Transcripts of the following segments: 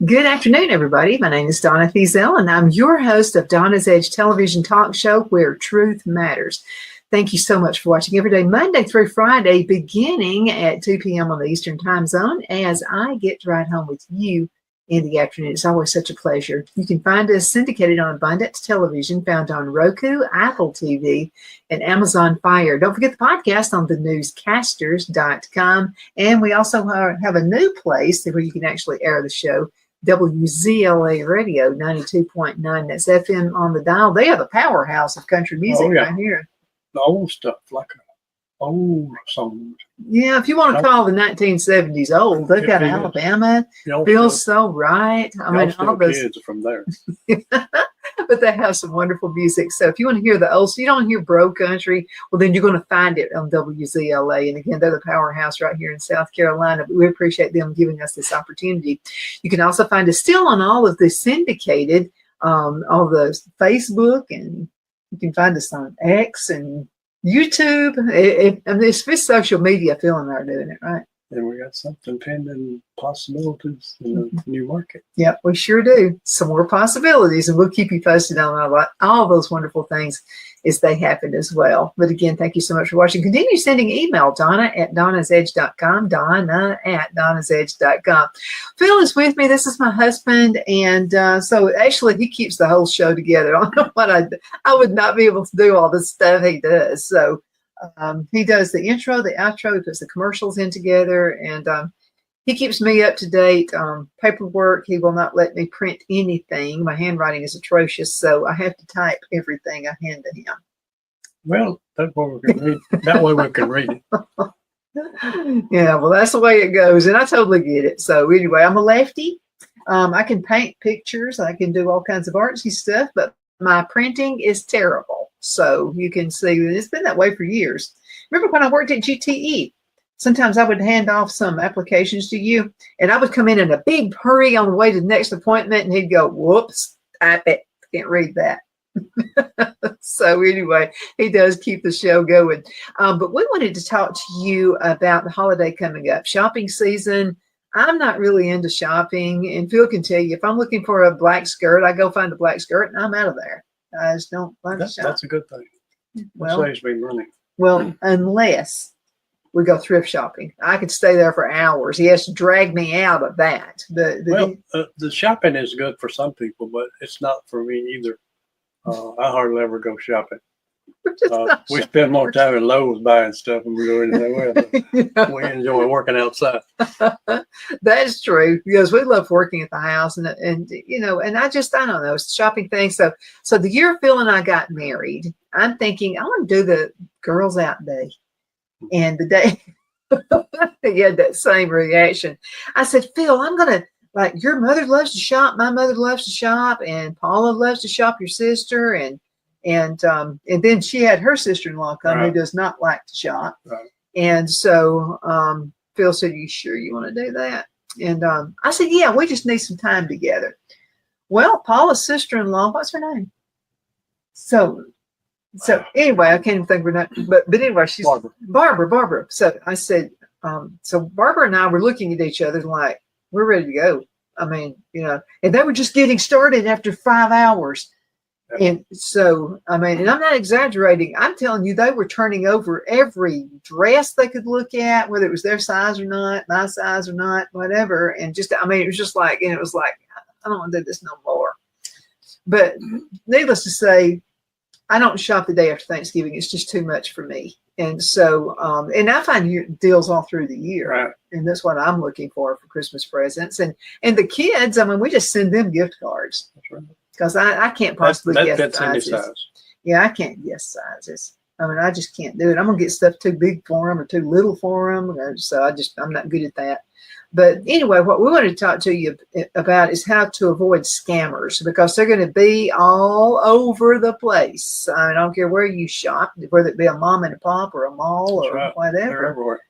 Good afternoon, everybody. My name is Donna Thiesel, and I'm your host of Donna's Edge television talk show, Where Truth Matters. Thank you so much for watching every day, Monday through Friday, beginning at 2 p.m. on the Eastern Time Zone, as I get to ride home with you in the afternoon. It's always such a pleasure. You can find us syndicated on Abundance Television, found on Roku, Apple TV, and Amazon Fire. Don't forget the podcast on thenewscasters.com. And we also have a new place where you can actually air the show, WZLA Radio 92.9. That's FM on the dial. They are the powerhouse of country music right here. The old stuff, like old songs. Yeah, if you want to call the 1970s old, they've got Alabama, Feels So Right. I mean, all those kids are from there. But they have some wonderful music. So if you want to hear the old, so you don't hear bro country, well, then you're going to find it on WZLA. And again, they're the powerhouse right here in South Carolina. But we appreciate them giving us this opportunity. You can also find us still on all of the syndicated, all the Facebook, and you can find us on X and YouTube. I mean, it's social media. Phil and I are doing it, right? And we got something pending, possibilities in the new market. Yep, we sure do. Some more possibilities, and we'll keep you posted on all those wonderful things as they happen as well. But again, thank you so much for watching. Continue sending email, Donna@donnasedge.com, Donna@donnasedge.com. Phil is with me. This is my husband, and so actually he keeps the whole show together. I don't know what I would not be able to do all the stuff he does. So he does the intro, the outro, he puts the commercials in together, and he keeps me up to date. Paperwork, he will not let me print anything. My handwriting is atrocious, so I have to type everything I hand to him. Well, that's what we can read. That way we can read it. Yeah, well, that's the way it goes, and I totally get it. So anyway, I'm a lefty. I can paint pictures. I can do all kinds of artsy stuff, but my printing is terrible. So you can see it's been that way for years. Remember when I worked at GTE? Sometimes I would hand off some applications to you, and I would come in a big hurry on the way to the next appointment, and he'd go, whoops, type it. Can't read that. So anyway, he does keep the show going. But we wanted to talk to you about the holiday coming up, shopping season. I'm not really into shopping, and Phil can tell you, if I'm looking for a black skirt, I go find a black skirt, and I'm out of there. I just don't like to shop. That's a good thing. Well, saves me money. Well, unless we go thrift shopping. I could stay there for hours. He has to drag me out of that. The shopping is good for some people, but it's not for me either. I hardly ever go shopping. We spend more time in Lowe's buying stuff than we do anywhere else. We enjoy working outside. That's true, because we love working at the house, and you know, and I don't know, it's shopping thing. So the year Phil and I got married, I'm thinking I want to do the girls out day, and the day he had that same reaction. I said, Phil, I'm gonna, like, your mother loves to shop, my mother loves to shop, and Paula loves to shop, your sister, and then she had her sister-in-law come, right, who does not like to shop. Right. And so Phil said, you sure you want to do that? And I said, yeah, we just need some time together. Well, Paula's sister-in-law, what's her name? So anyway, I can't even think of her name, but anyway, she's Barbara. So I said, so Barbara and I were looking at each other like, we're ready to go. I mean, you know, and they were just getting started after 5 hours. And so, I mean, and I'm not exaggerating. I'm telling you, they were turning over every dress they could look at, whether it was their size or not, my size or not, whatever. And just, I mean, it was just like, and it was like, I don't want to do this no more. But needless to say, I don't shop the day after Thanksgiving. It's just too much for me. And so, and I find deals all through the year. Right. And that's what I'm looking for Christmas presents. And the kids, I mean, we just send them gift cards. That's right. Because I can't possibly guess sizes. Size. Yeah, I can't guess sizes. I mean, I just can't do it. I'm going to get stuff too big for them or too little for them. So I'm not good at that. But anyway, what we want to talk to you about is how to avoid scammers, because they're going to be all over the place. I don't care where you shop, whether it be a mom and a pop or a mall That's or right. whatever. They're everywhere.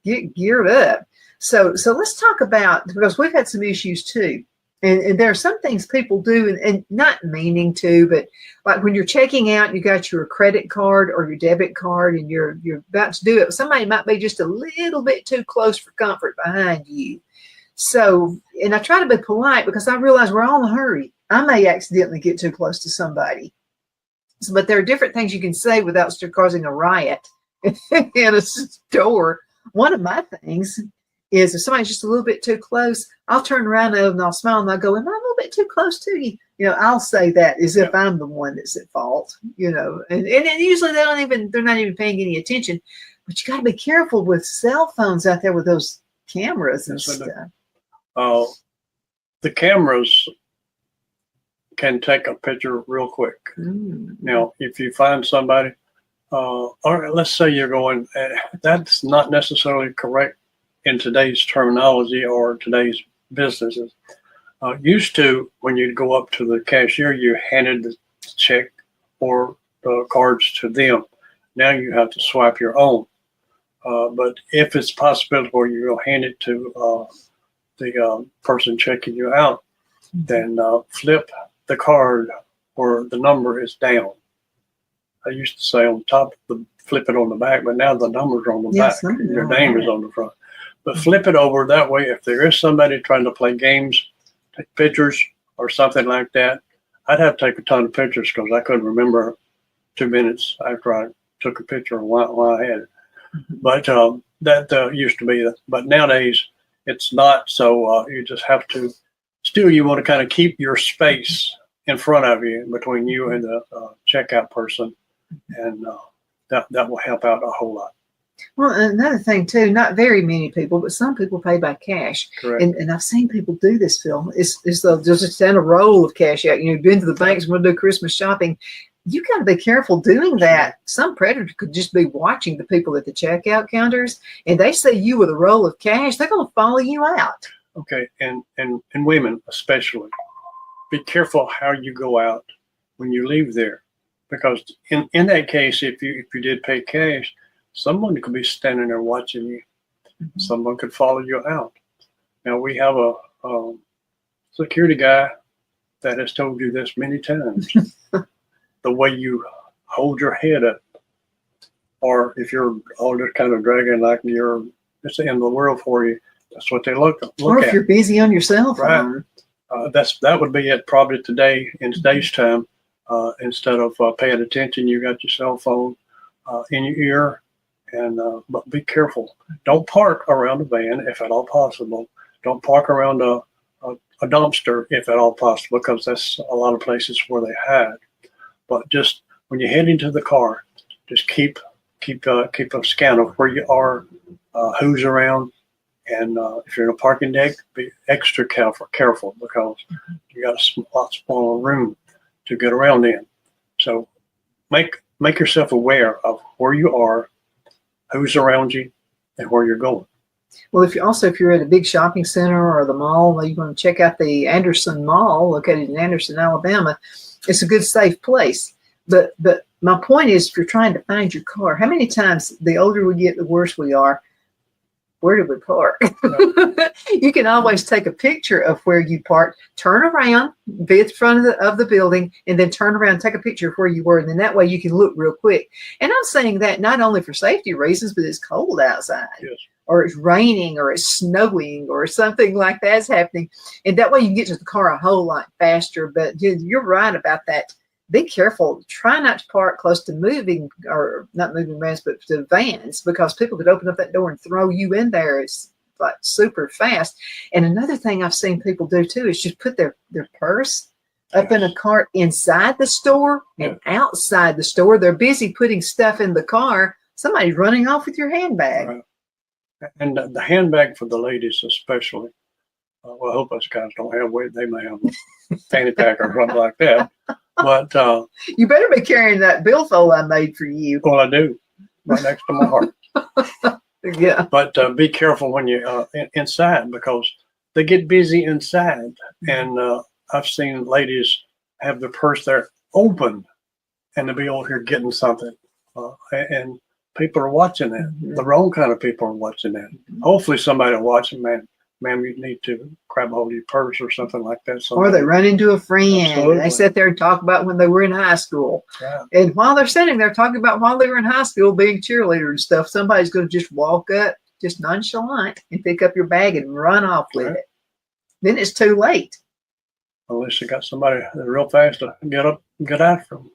Get geared up. So let's talk about, because we've had some issues too. And there are some things people do, and not meaning to, but like when you're checking out, you got your credit card or your debit card, and you're about to do it. Somebody might be just a little bit too close for comfort behind you. So, and I try to be polite because I realize we're all in a hurry. I may accidentally get too close to somebody. So, but there are different things you can say without causing a riot in a store. One of my things is if somebody's just a little bit too close, I'll turn around and I'll smile and I'll go, am I a little bit too close to you? You know, I'll say that as if I'm the one that's at fault, you know, and usually they're not even paying any attention, but you got to be careful with cell phones out there with those cameras and stuff. The cameras can take a picture real quick. Now, if you find somebody, or let's say you're going, that's not necessarily correct in today's terminology or today's businesses. Used to, when you'd go up to the cashier, you handed the check or the cards to them. Now you have to swipe your own. But if it's possible where you'll hand it to the person checking you out, then flip the card where the number is down. I used to say on top, flip it on the back, but now the numbers are on the back. Your name is on the front. But flip it over that way. If there is somebody trying to play games, take pictures or something like that, I'd have to take a ton of pictures because I couldn't remember 2 minutes after I took a picture of why I had it. But that used to be, but nowadays it's not. So you just have to, still you want to kind of keep your space in front of you between you and the checkout person. And that will help out a whole lot. Well, another thing too, not very many people, but some people pay by cash. Correct. And I've seen people do this, Phil. It's they'll just send a roll of cash out. You know, been to the banks, want to do Christmas shopping. You got to be careful doing that. Some predator could just be watching the people at the checkout counters, and they see you with a roll of cash, they're going to follow you out. Okay, and women especially, be careful how you go out when you leave there, because in that case, if you did pay cash, someone could be standing there watching you. Someone could follow you out. Now we have a security guy that has told you this many times. The way you hold your head up, or if you're all just kind of dragging like it's the end of the world for you, that's what they look or if at. You're busy on your cell phone. Right. That would be it probably in today's time. Instead of paying attention, you got your cell phone in your ear, and but be careful. Don't park around a van if at all possible. Don't park around a dumpster if at all possible, because that's a lot of places where they hide. But just when you head into the car, just keep a scan of where you are, who's around, and if you're in a parking deck, be extra careful because you got a lot smaller room to get around in. So make yourself aware of where you are, who's around you, and where you're going. Well, if you're at a big shopping center or the mall, you want to check out the Anderson Mall located in Anderson, Alabama. It's a good, safe place. But my point is, if you're trying to find your car, how many times the older we get, the worse we are? Where did we park? You can always take a picture of where you parked, turn around, be at the front of the building, and then turn around, take a picture of where you were. And then that way you can look real quick. And I'm saying that not only for safety reasons, but it's cold outside. Yes. Or it's raining, or it's snowing, or something like that's happening. And that way you can get to the car a whole lot faster. But you're right about that. Be careful. Try not to park close to not moving vans, but to vans, because people could open up that door and throw you in there. It's like super fast. And another thing I've seen people do too is just put their purse up in a cart inside the store and outside the store. They're busy putting stuff in the car. Somebody's running off with your handbag. Right. And the handbag for the ladies especially. Well, I hope those guys don't have weight. They may have a fanny pack or something like that. But you better be carrying that billfold I made for you. Well, I do, right next to my heart. Yeah. But be careful when you inside, because they get busy inside. And I've seen ladies have the purse there open, and they'll be over here getting something. And people are watching that. The wrong kind of people are watching that. Hopefully somebody will watch it, ma'am, you need to grab hold of your purse or something like that. Or they run into a friend. Absolutely. They sit there and talk about when they were in high school. Yeah. And while they're sitting there talking about while they were in high school being cheerleader and stuff, somebody's going to just walk up, just nonchalant, and pick up your bag and run off with it. Then it's too late. Unless you got somebody real fast to get up and get after them.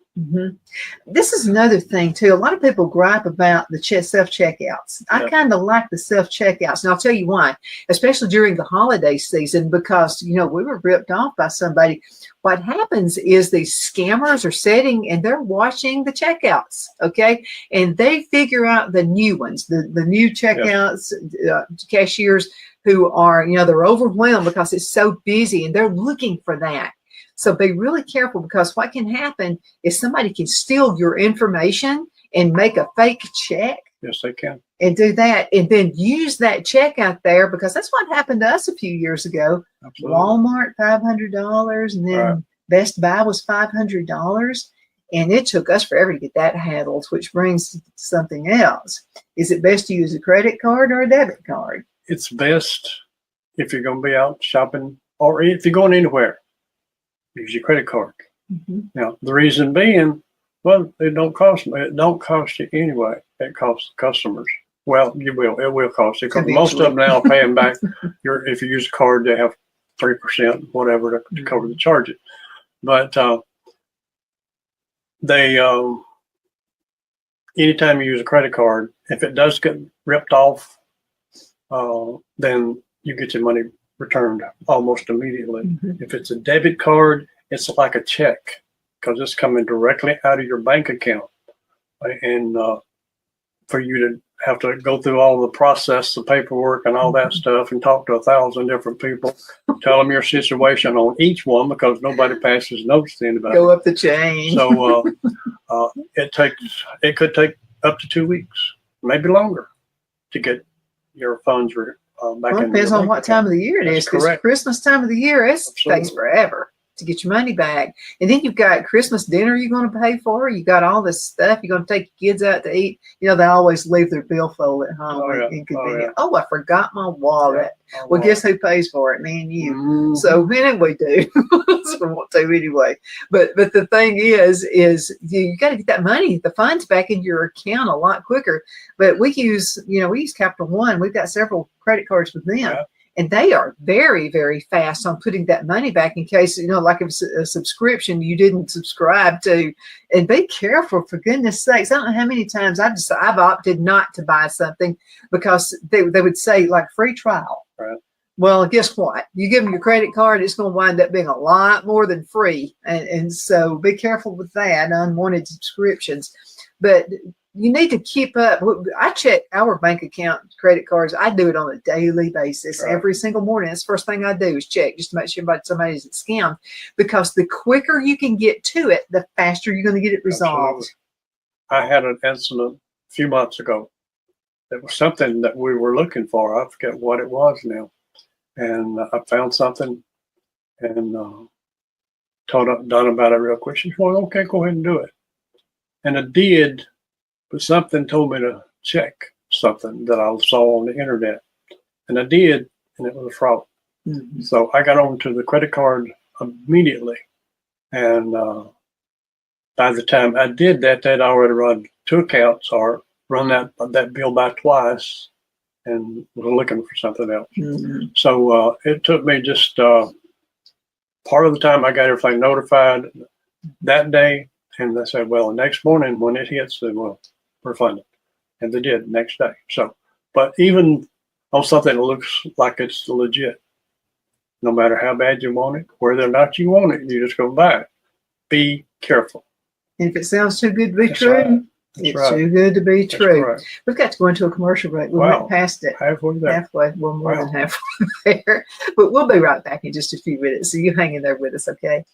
This is another thing too. A lot of people gripe about the self-checkouts. I kind of like the self-checkouts, and I'll tell you why, especially during the holiday season, because, we were ripped off by somebody. What happens is these scammers are sitting and they're watching the checkouts, okay? And they figure out the new ones, the new checkouts, cashiers who are, they're overwhelmed because it's so busy, and they're looking for that. So be really careful, because what can happen is somebody can steal your information and make a fake check. Yes, they can. And do that, and then use that check out there, because that's what happened to us a few years ago. Absolutely. Walmart, $500, and then Best Buy was $500. And it took us forever to get that handled, which brings to something else. Is it best to use a credit card or a debit card? It's best if you're going to be out shopping, or if you're going anywhere, use your credit card. Now, the reason being, well, it don't cost you anyway. It costs customers. Well, it will cost you, because most of them now are paying back. If you use a card, they have 3%, whatever, to cover the charges. But anytime you use a credit card, if it does get ripped off, then you get your money returned almost immediately. If it's a debit card, it's like a check, because it's coming directly out of your bank account. And for you to have to go through all the process, the paperwork and all that stuff, and talk to 1,000 different people, tell them your situation on each one, because nobody passes notes to anybody. Go up the chain. So it could take up to 2 weeks, maybe longer, to get your funds back. Well, it depends on what time of the year it is. Because Christmas time of the year, it takes forever to get your money back. And then you've got Christmas dinner you're going to pay for. You got all this stuff. You're going to take your kids out to eat. They always leave their billfold at home. Inconvenient. Oh, I forgot my wallet. Well, guess who pays for it? Me and you. So we do. So we want to anyway. But the thing is you got to get that money, the funds back into your account a lot quicker. But we use Capital One. We've got several credit cards with them. And they are very, very fast on putting that money back in case, like if it's a subscription you didn't subscribe to. And be careful, for goodness sakes. I don't know how many times I've opted not to buy something because they would say, like, free trial. Right. Well, guess what? You give them your credit card, it's going to wind up being a lot more than free. And so be careful with that, unwanted subscriptions. But you need to keep up. I check our bank account, credit cards. I do it on a daily basis, every single morning. That's the first thing I do is check, just to make sure somebody isn't scammed. Because the quicker you can get to it, the faster you're going to get it resolved. Absolutely. I had an incident a few months ago. It was something that we were looking for. I forget what it was now. And I found something and told Donna about it real quick. She said, well, okay, go ahead and do it. And I did. But something told me to check something that I saw on the internet. And I did, and it was a fraud. So I got onto the credit card immediately. And by the time I did that, they'd already run 2 accounts or run that bill by twice and was looking for something else. So it took me just part of the time I got everything notified that day. And they said, well, the next morning when it hits, then we'll refund it. And they did next day. So, but even on something that looks like it's legit, no matter how bad you want it, whether or not you want it, you're just going to buy it. Be careful. And if it sounds too good to be true, it's too good to be true. We've got to go into a commercial break. We went past it. Halfway. Well, more than halfway there. But we'll be right back in just a few minutes. So you hang in there with us, okay?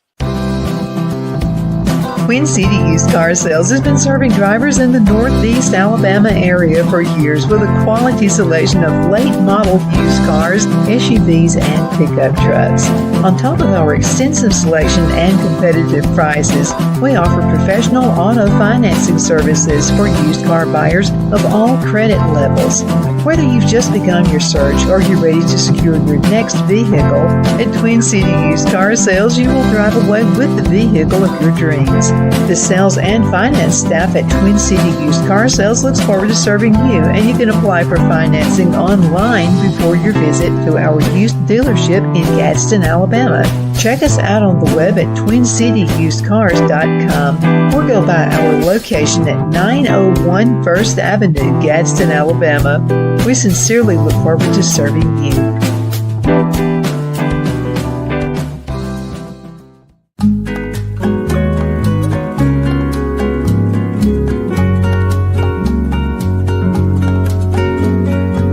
Twin City Used Car Sales has been serving drivers in the Northeast Alabama area for years with a quality selection of late model used cars, SUVs, and pickup trucks. On top of our extensive selection and competitive prices, we offer professional auto financing services for used car buyers of all credit levels. Whether you've just begun your search or you're ready to secure your next vehicle, at Twin City Used Car Sales, you will drive away with the vehicle of your dreams. The sales and finance staff at Twin City Used Car Sales looks forward to serving you, and you can apply for financing online before your visit to our used dealership in Gadsden, Alabama. Check us out on the web at twincityusedcars.com or go by our location at 901 First Avenue, Gadsden, Alabama. We sincerely look forward to serving you.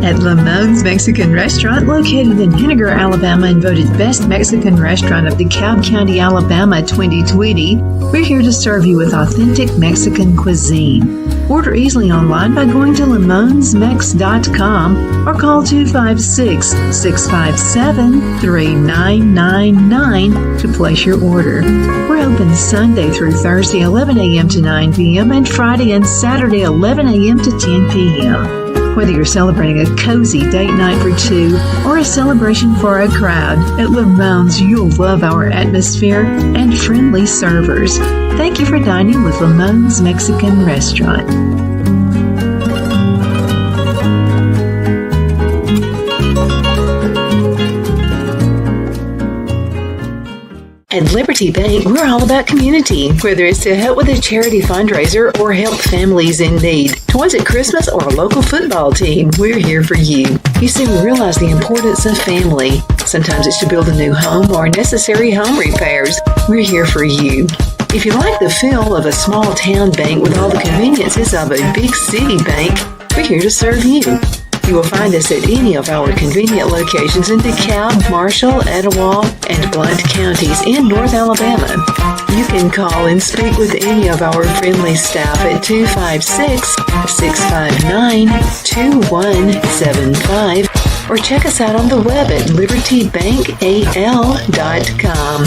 At Lamone's Mexican Restaurant, located in Henniger, Alabama, and voted Best Mexican Restaurant of DeKalb County, Alabama 2020, we're here to serve you with authentic Mexican cuisine. Order easily online by going to lamonsmex.com or call 256-657-3999 to place your order. We're open Sunday through Thursday 11 a.m. to 9 p.m. and Friday and Saturday 11 a.m. to 10 p.m. Whether you're celebrating a cozy date night for two or a celebration for a crowd, at Lamone's you'll love our atmosphere and friendly servers. Thank you for dining with Lamone's Mexican Restaurant. At Liberty Bank, we're all about community. Whether it's to help with a charity fundraiser or help families in need, toys at Christmas, or a local football team, we're here for you. You see, we realize the importance of family. Sometimes it's to build a new home or necessary home repairs. We're here for you. If you like the feel of a small town bank with all the conveniences of a big city bank, we're here to serve you. You will find us at any of our convenient locations in DeKalb, Marshall, Etowah, and Blount counties in North Alabama. You can call and speak with any of our friendly staff at 256-659-2175 or check us out on the web at libertybankal.com.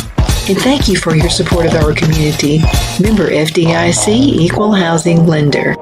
And thank you for your support of our community. Member FDIC Equal Housing Lender.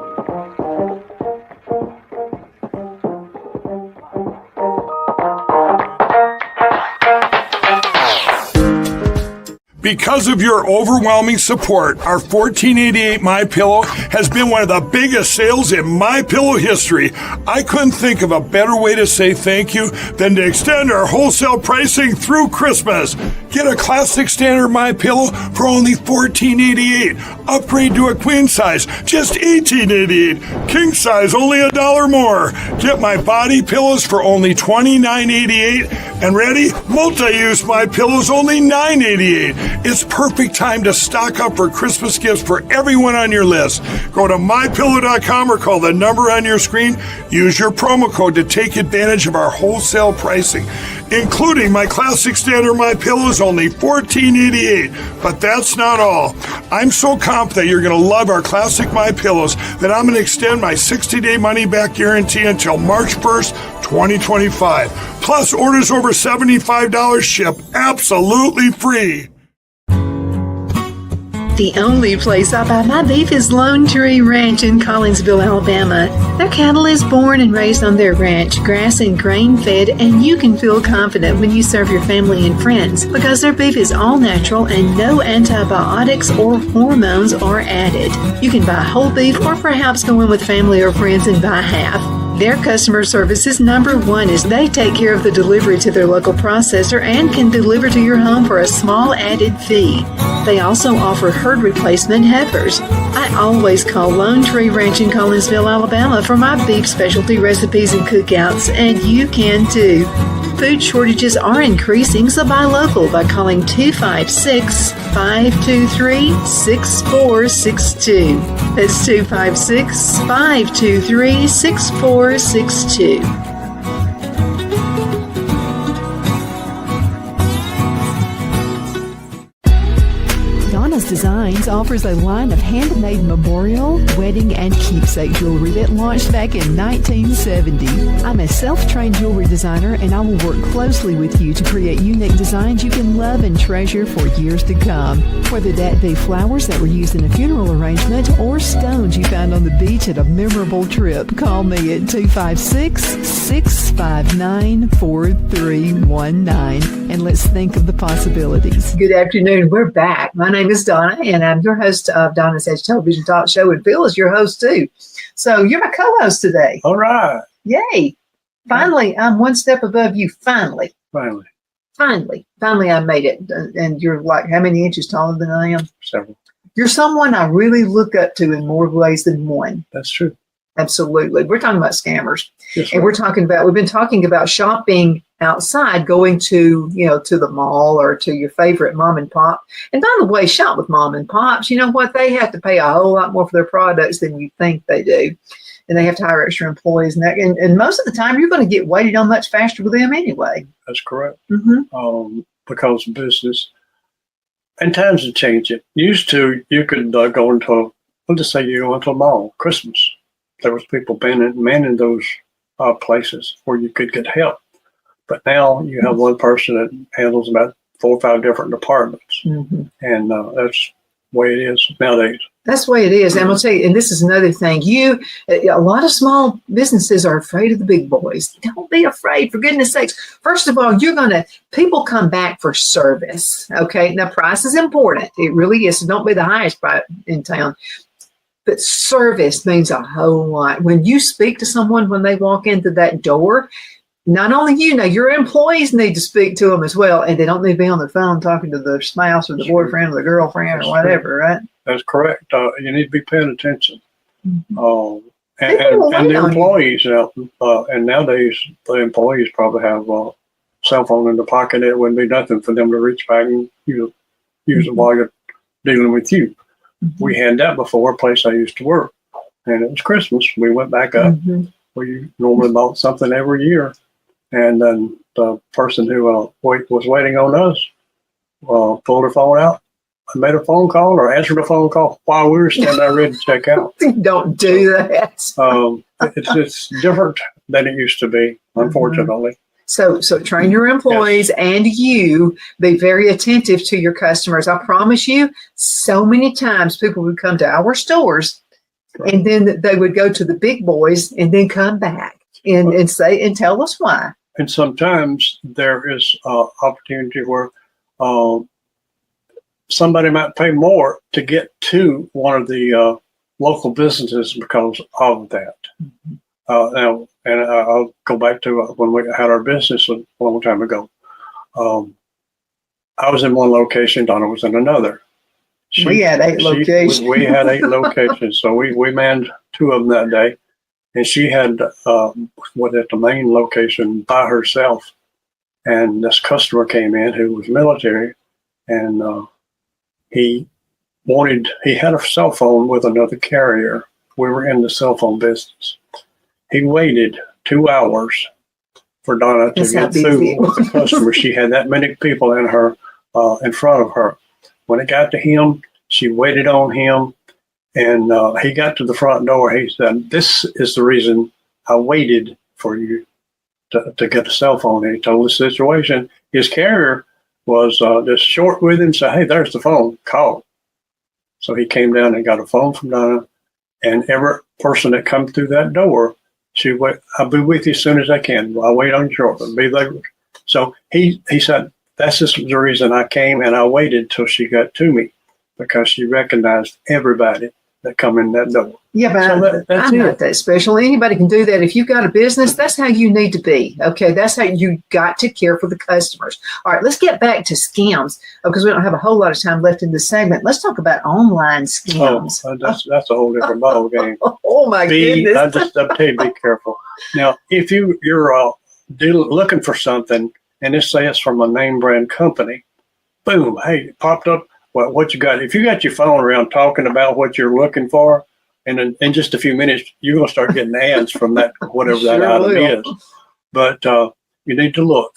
Because of your overwhelming support, our 1488 MyPillow has been one of the biggest sales in MyPillow history. I couldn't think of a better way to say thank you than to extend our wholesale pricing through Christmas. Get a classic standard MyPillow for only $14.88. Upgrade to a queen size, just $18.88. King size, only $1 more. Get my body pillows for only $29.88. And ready? Multi-use MyPillows, only $9.88. It's perfect time to stock up for Christmas gifts for everyone on your list. Go to MyPillow.com or call the number on your screen. Use your promo code to take advantage of our wholesale pricing, including my classic standard MyPillows, only $14.88. But that's not all. I'm so confident you're going to love our classic MyPillows that I'm going to extend my 60-day money-back guarantee until March 1st, 2025. Plus, orders over $75 ship absolutely free. The only place I buy my beef is Lone Tree Ranch in Collinsville, Alabama. Their cattle is born and raised on their ranch, grass and grain fed, and you can feel confident when you serve your family and friends because their beef is all natural and no antibiotics or hormones are added. You can buy whole beef or perhaps go in with family or friends and buy half. Their customer service is number one as they take care of the delivery to their local processor and can deliver to your home for a small added fee. They also offer herd replacement heifers. I always call Lone Tree Ranch in Collinsville, Alabama for my beef specialty recipes and cookouts, and you can too. Food shortages are increasing, so buy local by calling 256-523-6462. That's 256-523-6462. Donna's Designs offers a line of handmade memorial, wedding, and keepsake jewelry that launched back in 1970. I'm a self-trained jewelry designer, and I will work closely with you to create unique designs you can love and treasure for years to come. Whether that be flowers that were used in a funeral arrangement or stones you found on the beach at a memorable trip, call me at 256-659-4319, and let's think of the possibilities. Good afternoon. We're back. My name is Donna, and I'm your host of Donna's Edge Television Talk Show, and Phil is your host too. So you're my co-host today. All right. Yay. Finally, I'm one step above you. Finally, I made it. And you're like, how many inches taller than I am? Several. You're someone I really look up to in more ways than one. That's true. Absolutely. We're talking about scammers. Yes, And we've been talking about shopping outside, going to the mall or to your favorite mom and pop. And by the way, shop with mom and pops. You know what? They have to pay a whole lot more for their products than you think they do. And they have to hire extra employees. And most of the time, you're going to get waited on much faster with them anyway. That's correct. Mm-hmm. Because of business. And times have changed. Used to, you could go into, let's just say you go into a mall, Christmas. There was people manning those places where you could get help. But now you have one person that handles about 4 or 5 different departments. Mm-hmm. And that's the way it is nowadays. That's the way it is. And I'll tell you, and this is another thing. A lot of small businesses are afraid of the big boys. Don't be afraid, for goodness sakes. First of all, people come back for service. Okay. Now, price is important. It really is. So don't be the highest price in town. But service means a whole lot. When you speak to someone when they walk into that door, not only your employees need to speak to them as well, and they don't need to be on the phone talking to the spouse or the boyfriend or the girlfriend or whatever, right? That's correct. You need to be paying attention. Mm-hmm. And the employees, and nowadays the employees probably have a cell phone in the pocket. It wouldn't be nothing for them to reach back and use it while you're dealing with you. Mm-hmm. We had that before, a place I used to work, and it was Christmas. We went back up. Mm-hmm. We normally bought something every year, and then the person who was waiting on us pulled her phone out and made a phone call or answered a phone call while we were standing there ready to check out. Don't do that. It's different than it used to be, unfortunately. So train your employees and you be very attentive to your customers. I promise you, so many times people would come to our stores and then they would go to the big boys and then come back and say and tell us why. And sometimes there is opportunity where somebody might pay more to get to one of the local businesses because of that. Mm-hmm. Now, and I'll go back to when we had our business a long time ago. I was in one location, Donna was in another. We had 8 locations. We had 8 locations, so we manned 2 of them that day. And she had at the main location by herself. And this customer came in who was military, and he had a cell phone with another carrier. We were in the cell phone business. He waited 2 hours for Donna to get through with the customer. She had that many people in front of her. When it got to him, she waited on him, and he got to the front door. He said, "This is the reason I waited for you to get a cell phone." And he told the situation. His carrier was just short with him, said, "Hey, there's the phone, call." So he came down and got a phone from Donna, and every person that come through that door, she went, "I'll be with you as soon as I can. I'll wait on you shortly. Be there." So he said, "That's just the reason I came, and I waited till she got to me, because she recognized everybody that come in that door." Yeah, but so I'm not that special. Anybody can do that. If you've got a business, that's how you need to be. Okay, that's how you got to care for the customers. All right, let's get back to scams because we don't have a whole lot of time left in this segment. Let's talk about online scams. Oh, that's a whole different ball game. Oh my goodness! I tell you, be careful. Now, if you're looking for something, and let's say it's from a name brand company, boom, hey, it popped up. What you got? If you got your phone around talking about what you're looking for, and in just a few minutes, you're going to start getting ads from that, whatever that item is. But you need to look.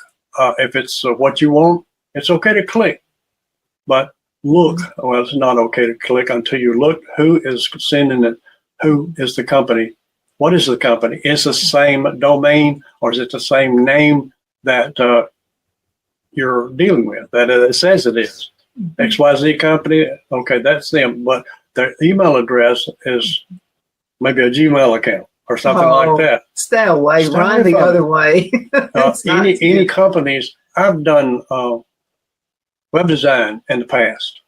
If it's what you want, it's okay to click. But look. Well, it's not okay to click until you look who is sending it, who is the company, what is the company? Is it the same domain or is it the same name that you're dealing with, that it says it is? XYZ company, okay, that's them. But their email address is maybe a Gmail account or something like that. Stay away, Stay run away the from other it. way. It's not Any good. companies, I've done web design in the past,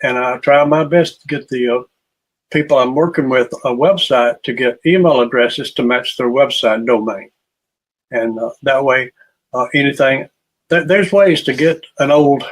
and I try my best to get the people I'm working with a website to get email addresses to match their website domain. And that way, anything, there's ways to get an old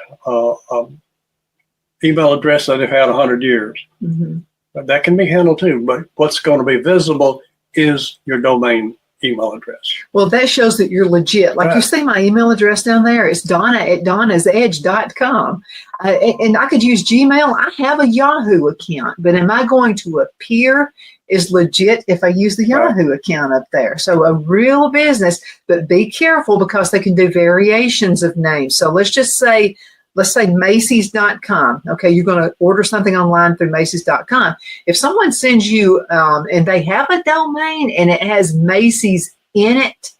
email address that they've had 100 years. Mhm. But that can be handled too. But what's going to be visible is your domain email address. Well, that shows that you're legit. Like you Right. see my email address down there. It's donna@donnasedge.com. And I could use Gmail. I have a Yahoo account, but am I going to appear as legit if I use the Right. Yahoo account up there? So a real business, but be careful because they can do variations of names. So let's say Macy's.com. Okay, you're going to order something online through Macy's.com. If someone sends you and they have a domain and it has Macy's in it,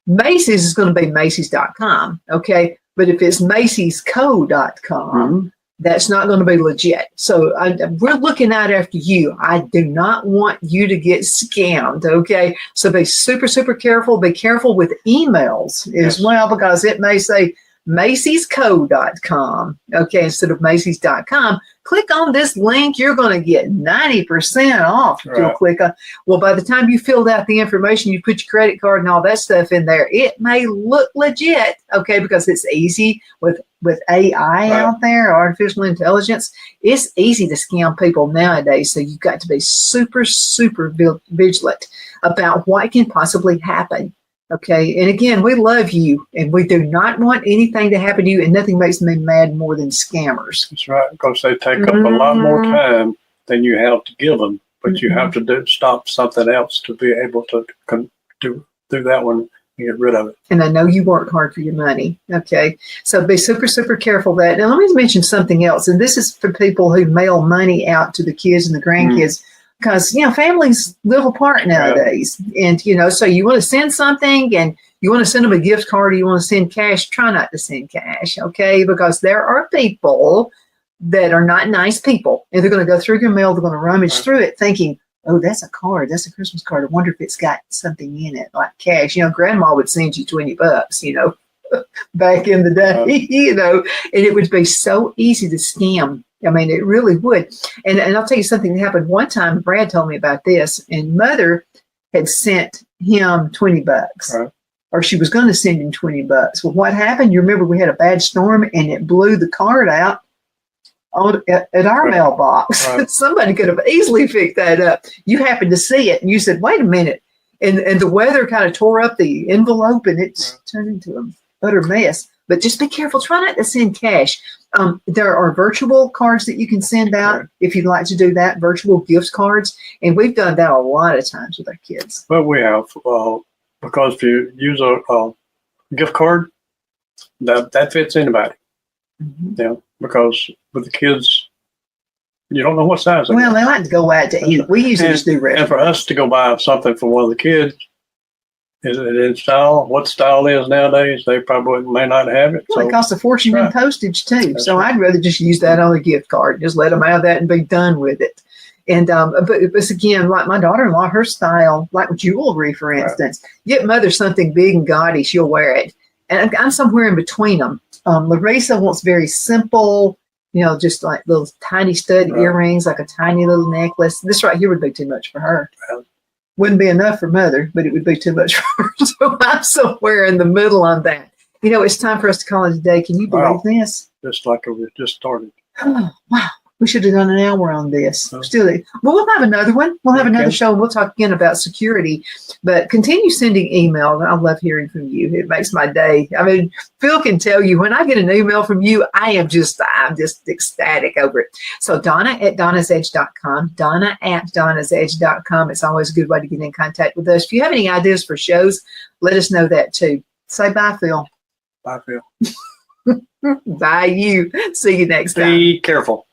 Macy's is going to be Macy's.com. Okay, but if it's Macy'sCo.com, that's not going to be legit. So we're looking out after you. I do not want you to get scammed. Okay, so be super, super careful. Be careful with emails as Yes. well, because it may say Macy'sCo.com, okay, instead of Macy's.com. Click on this link. You're going to get 90% off if you'll Right. click on. Well, by the time you filled out the information, you put your credit card and all that stuff in there, it may look legit, okay, because it's easy with AI Right. out there, artificial intelligence. It's easy to scam people nowadays. So you've got to be super, super vigilant about what can possibly happen. Okay. And again, we love you and we do not want anything to happen to you. And nothing makes me mad more than scammers. That's right, because they take up a lot more time than you have to give them, but you have to stop something else to be able to do that one and get rid of it. And I know you work hard for your money. Okay. So be super, super careful of that. Now, let me mention something else. And this is for people who mail money out to the kids and the grandkids. Because, families live apart nowadays. And, so you want to send something and you want to send them a gift card or you want to send cash, try not to send cash, okay? Because there are people that are not nice people. And they're going to go through your mail, they're going to rummage through it thinking, oh, that's a card. That's a Christmas card. I wonder if it's got something in it, like cash. Grandma would send you $20, back in the day, and it would be so easy to scam. I mean, it really would. And I'll tell you something that happened one time. Brad told me about this, and Mother had sent him $20, Right. or she was going to send him $20. Well, what happened? You remember we had a bad storm, and it blew the card out at our Right. mailbox. Right. Somebody could have easily picked that up. You happened to see it, and you said, "Wait a minute!" And the weather kind of tore up the envelope, and it's turned into a utter mess. But just be careful. Try not to send cash. There are virtual cards that you can send out Right. if you'd like to do that, virtual gift cards. And we've done that a lot of times with our kids. But we have, because if you use a gift card, that fits anybody. Because with the kids, you don't know what size they Well, are. they like to go out to eat. We usually just do And for restaurants. us to go buy something for one of the kids, is it in style? What style is nowadays? They probably may not have it. Well, it costs a fortune in Right. postage too. That's So right. I'd rather just use that on a gift card. Just let them have that and be done with it. And but again, like my daughter-in-law, her style, like jewelry, for instance, get Mother something big and gaudy, she'll wear it. And I'm somewhere in between them. Larissa wants very simple, just like little tiny stud Right. earrings, like a tiny little necklace. This right here would be too much for her. Yeah. Wouldn't be enough for Mother, but it would be too much for her. So I'm somewhere in the middle on that. It's time for us to call it a day. Can you believe Wow. this? Just like we just started. Oh, wow. We should have done an hour on this. Oh. Still, well, we'll have another one. We'll have another Okay. show and we'll talk again about security. But continue sending email. I love hearing from you. It makes my day. I mean, Phil can tell you when I get an email from you, I'm just ecstatic over it. So Donna@donnasedge.com, Donna@donnasedge.com. It's always a good way to get in contact with us. If you have any ideas for shows, let us know that too. Say bye, Phil. I feel. Bye, you. See you next time. Be careful.